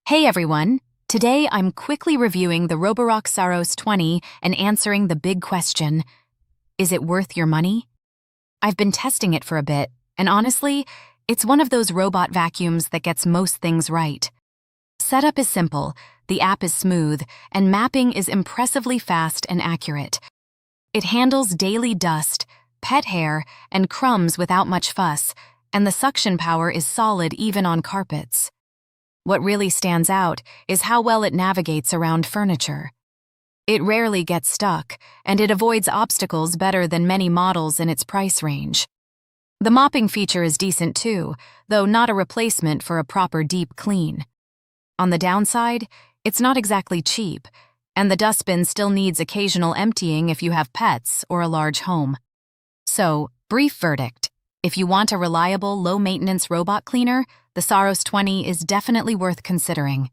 Hey everyone! Today I'm quickly reviewing the Roborock Saros 20 and answering the big question, is it worth your money? I've been testing it for a bit, and honestly, it's one of those robot vacuums that gets most things right. Setup is simple, the app is smooth, and mapping is impressively fast and accurate. It handles daily dust, pet hair, and crumbs without much fuss, and the suction power is solid even on carpets. What really stands out is how well it navigates around furniture. It rarely gets stuck, and it avoids obstacles better than many models in its price range. The mopping feature is decent too, though not a replacement for a proper deep clean. On the downside, it's not exactly cheap, and the dustbin still needs occasional emptying if you have pets or a large home. So, brief verdict. If you want a reliable, low-maintenance robot cleaner, the Saros 20 is definitely worth considering.